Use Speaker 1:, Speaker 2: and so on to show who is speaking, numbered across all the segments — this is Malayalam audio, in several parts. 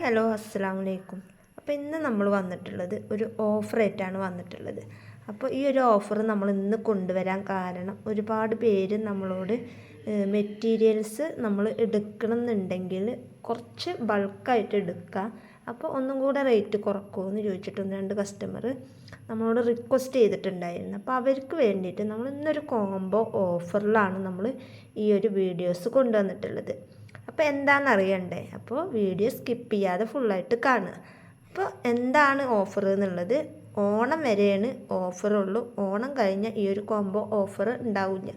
Speaker 1: ഹലോ അസ്സലാമു അലൈക്കും. അപ്പോൾ ഇന്ന് നമ്മൾ വന്നിട്ടുള്ളത് ഒരു ഓഫറായിട്ടാണ് വന്നിട്ടുള്ളത്. അപ്പോൾ ഈ ഒരു ഓഫർ നമ്മൾ ഇന്ന് കൊണ്ടുവരാൻ കാരണം ഒരുപാട് പേര് നമ്മളോട് മെറ്റീരിയൽസ് നമ്മൾ എടുക്കണം എന്നുണ്ടെങ്കിൽ കുറച്ച് ബൾക്കായിട്ട് എടുക്കുക, അപ്പോൾ ഒന്നും കൂടെ റേറ്റ് കുറക്കുമെന്ന് ചോദിച്ചിട്ടുണ്ട് രണ്ട് കസ്റ്റമർ നമ്മളോട് റിക്വസ്റ്റ് ചെയ്തിട്ടുണ്ടായിരുന്നു. അപ്പോൾ അവർക്ക് വേണ്ടിയിട്ട് നമ്മൾ ഇന്നൊരു കോംബോ ഓഫറിലാണ് നമ്മൾ ഈ ഒരു വീഡിയോസ് കൊണ്ടുവന്നിട്ടുള്ളത്. അപ്പോൾ എന്താണെന്ന് അറിയണ്ടേ? അപ്പോൾ വീഡിയോ സ്കിപ്പ് ചെയ്യാതെ ഫുള്ളായിട്ട് കാണുക. അപ്പോൾ എന്താണ് ഓഫർ എന്നുള്ളത്, ഓണം വരെയാണ് ഓഫറുള്ളൂ. ഓണം കഴിഞ്ഞ ഈ ഒരു കോംബോ ഓഫർ ഉണ്ടാവില്ല.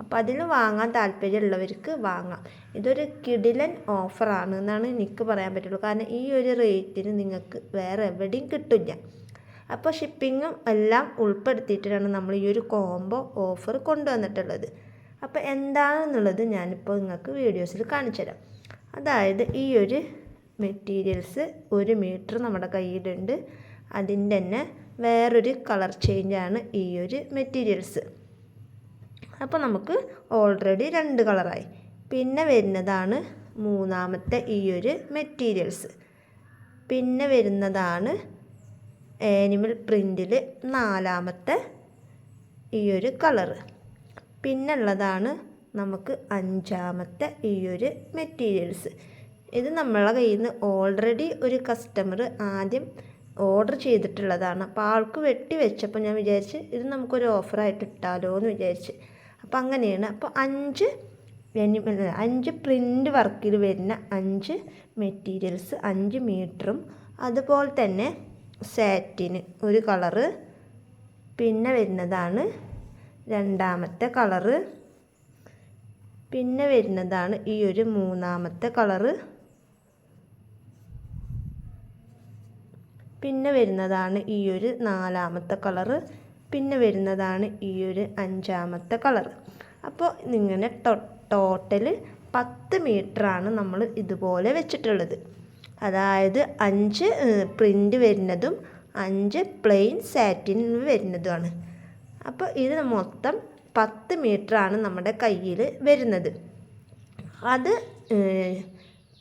Speaker 1: അപ്പോൾ അതിൽ വാങ്ങാൻ താല്പര്യമുള്ളവർക്ക് വാങ്ങാം. ഇതൊരു കിടിലൻ ഓഫറാണ് എന്നാണ് എനിക്ക് പറയാൻ പറ്റുള്ളൂ. കാരണം ഈ ഒരു റേറ്റിന് നിങ്ങൾക്ക് വേറെ എവിടെയും കിട്ടില്ല. അപ്പോൾ ഷിപ്പിങ്ങും എല്ലാം ഉൾപ്പെടുത്തിയിട്ടാണ് നമ്മൾ ഈ ഒരു കോംബോ ഓഫർ കൊണ്ടുവന്നിട്ടുള്ളത്. അപ്പോൾ എന്താണെന്നുള്ളത് ഞാനിപ്പോൾ നിങ്ങൾക്ക് വീഡിയോസിൽ കാണിച്ചു തരാം. അതായത് ഈ ഒരു മെറ്റീരിയൽസ് 1 മീറ്റർ നമ്മുടെ കയ്യിലുണ്ട്. അതിൻ്റെ തന്നെ വേറൊരു കളർ ചേഞ്ചാണ് ഈ ഒരു മെറ്റീരിയൽസ്. അപ്പോൾ നമുക്ക് ഓൾറെഡി 2 കളറായി. പിന്നെ വരുന്നതാണ് മൂന്നാമത്തെ ഈ ഒരു മെറ്റീരിയൽസ്. പിന്നെ വരുന്നതാണ് ആനിമൽ പ്രിൻറ്റിൽ 4ാമത്തെ ഈ ഒരു കളറ്. പിന്നുള്ളതാണ് നമുക്ക് 5ാമത്തെ ഈ ഒരു മെറ്റീരിയൽസ്. ഇത് നമ്മളെ കയ്യിൽ നിന്ന് ഓൾറെഡി ഒരു കസ്റ്റമർ ആദ്യം ഓർഡർ ചെയ്തിട്ടുള്ളതാണ്. അപ്പോൾ ആൾക്ക് വെട്ടി വെച്ചപ്പോൾ ഞാൻ വിചാരിച്ച് ഇത് നമുക്കൊരു ഓഫറായിട്ട് ഇട്ടാലോ എന്ന് വിചാരിച്ച്. അപ്പോൾ അങ്ങനെയാണ്. അപ്പോൾ 5 പ്രിൻ്റ് വർക്കിൽ വരുന്ന 5 മെറ്റീരിയൽസ് 5 മീറ്ററും, അതുപോലെ തന്നെ സാറ്റിന് ഒരു കളറ്. പിന്നെ വരുന്നതാണ് 2ാമത്തെ കളറ്. പിന്നെ വരുന്നതാണ് ഈ ഒരു 3ാമത്തെ കളറ്. പിന്നെ വരുന്നതാണ് ഈ ഒരു 4ാമത്തെ കളറ്. പിന്നെ വരുന്നതാണ് ഈ ഒരു 5ാമത്തെ കളറ്. അപ്പോൾ ഇങ്ങനെ ടോട്ടൽ 10 മീറ്ററാണ് നമ്മൾ ഇതുപോലെ വെച്ചിട്ടുള്ളത്. അതായത് 5 പ്രിൻ്റ് വരുന്നതും 5 പ്ലെയിൻ സാറ്റിൻ വരുന്നതുമാണ്. അപ്പോൾ ഇത് മൊത്തം 10 മീറ്ററാണ് നമ്മുടെ കയ്യിൽ വരുന്നത്. അത്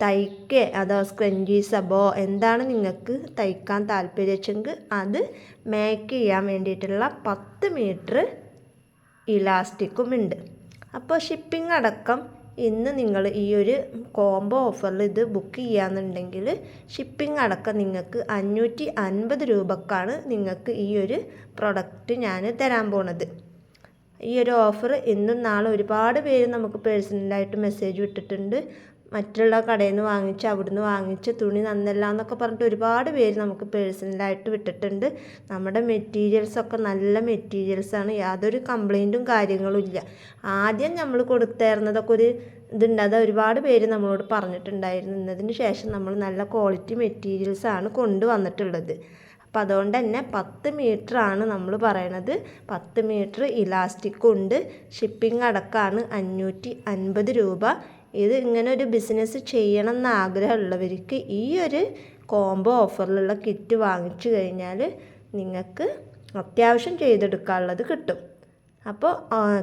Speaker 1: തയ്ക്കുക അതോ സ്ക്രഞ്ചി സബോ എന്താണ് നിങ്ങൾക്ക് തയ്ക്കാൻ താല്പര്യമെങ്കിൽ അത് മേക്ക് ചെയ്യാൻ വേണ്ടിയിട്ടുള്ള 10 മീറ്റർ ഇലാസ്റ്റിക്കും ഉണ്ട്. അപ്പോൾ ഷിപ്പിംഗ് അടക്കം ഇന്ന് നിങ്ങൾ ഈ ഒരു കോംബോ ഓഫറിൽ ഇത് ബുക്ക് ചെയ്യുകയാണെന്നുണ്ടെങ്കിൽ ഷിപ്പിംഗ് അടക്കം നിങ്ങൾക്ക് 550 രൂപക്കാണ് നിങ്ങൾക്ക് ഈ ഒരു പ്രൊഡക്റ്റ് ഞാൻ തരാൻ പോണത്. ഈ ഒരു ഓഫർ ഇന്നും നാളെ ഒരുപാട് പേര് നമുക്ക് പേഴ്സണലായിട്ട് മെസ്സേജ് വിട്ടിട്ടുണ്ട്. മറ്റുള്ള കടയിൽ നിന്ന് വാങ്ങിച്ച് അവിടുന്ന് വാങ്ങിച്ച് തുണി നന്നല്ല എന്നൊക്കെ പറഞ്ഞിട്ട് ഒരുപാട് പേര് നമുക്ക് പേഴ്സണലായിട്ട് വിട്ടിട്ടുണ്ട്. നമ്മുടെ മെറ്റീരിയൽസൊക്കെ നല്ല മെറ്റീരിയൽസാണ്, യാതൊരു കംപ്ലൈൻറ്റും കാര്യങ്ങളും ഇല്ല. ആദ്യം നമ്മൾ കൊടുത്തിരുന്നതൊക്കെ ഒരു ഇതുണ്ട്, അത് ഒരുപാട് പേര് നമ്മളോട് പറഞ്ഞിട്ടുണ്ടായിരുന്നു. ഇന്നതിന് ശേഷം നമ്മൾ നല്ല ക്വാളിറ്റി മെറ്റീരിയൽസാണ് കൊണ്ടുവന്നിട്ടുള്ളത്. അപ്പോൾ അതുകൊണ്ട് തന്നെ 10 മീറ്ററാണ് നമ്മൾ പറയണത്. 10 മീറ്റർ ഇലാസ്റ്റിക്കും ഉണ്ട്. ഷിപ്പിംഗ് അടക്കമാണ് 550 രൂപ. ഇത് ഇങ്ങനെ ഒരു ബിസിനസ് ചെയ്യണം എന്ന് ആഗ്രഹമുള്ളവർക്ക് ഈ ഒരു കോംബോ ഓഫറിലുള്ള കിറ്റ് വാങ്ങിച്ചു കഴിഞ്ഞാൽ നിങ്ങൾക്ക് അത്യാവശ്യം ചെയ്തെടുക്കാനുള്ളത് കിട്ടും. അപ്പോൾ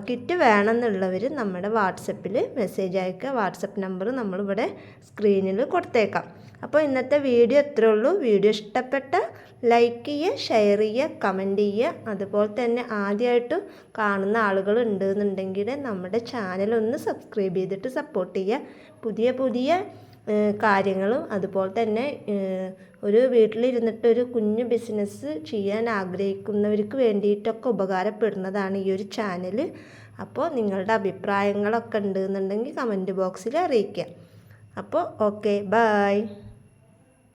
Speaker 1: കിറ്റ് വേണമെന്നുള്ളവർ നമ്മുടെ വാട്സപ്പിൽ മെസ്സേജ് അയക്കുക. വാട്സപ്പ് നമ്പർ നമ്മളിവിടെ സ്ക്രീനിൽ കൊടുത്തേക്കാം. അപ്പോൾ ഇന്നത്തെ വീഡിയോ ഇത്രയേ ഉള്ളൂ. വീഡിയോ ഇഷ്ടപ്പെട്ട ലൈക്ക് ചെയ്യുക, ഷെയർ ചെയ്യുക, കമൻറ്റ് ചെയ്യുക. അതുപോലെ തന്നെ ആദ്യമായിട്ട് കാണുന്ന ആളുകൾ ഉണ്ടെന്നുണ്ടെങ്കിൽ നമ്മുടെ ചാനലൊന്ന് സബ്സ്ക്രൈബ് ചെയ്തിട്ട് സപ്പോർട്ട് ചെയ്യുക. പുതിയ പുതിയ കാര്യങ്ങളും അതുപോലെ തന്നെ ഒരു വീട്ടിലിരുന്നിട്ട് ഒരു കുഞ്ഞു ബിസിനസ് ചെയ്യാൻ ആഗ്രഹിക്കുന്നവർക്ക് വേണ്ടിയിട്ടൊക്കെ ഉപകാരപ്പെടുന്നതാണ് ഈ ഒരു ചാനൽ. അപ്പോൾ നിങ്ങളുടെ അഭിപ്രായങ്ങളൊക്കെ ഉണ്ടെന്നുണ്ടെങ്കിൽ കമൻറ്റ് ബോക്സിൽ അറിയിക്കുക. അപ്പോൾ ഓക്കെ, ബൈ.